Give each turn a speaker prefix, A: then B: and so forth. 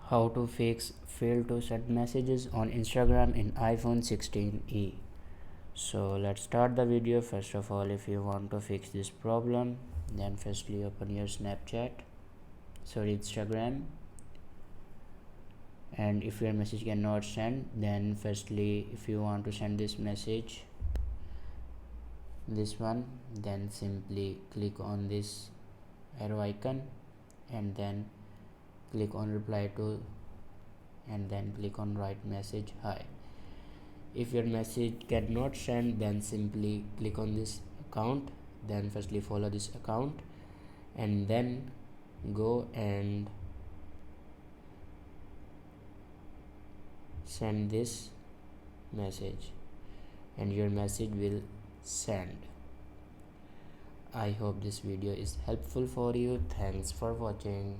A: How to fix fail to send messages on Instagram in iPhone 16e. So let's start the video. First of all, if you want to fix this problem, then firstly open your Instagram, and if your message cannot send, then firstly if you want to send this message, this one, then simply click on this arrow icon and then click on reply to, and then click on write message hi. If your message cannot send, then simply click on this account, then firstly follow this account and then go and send this message and your message will send. I hope this video is helpful for you. Thanks for watching.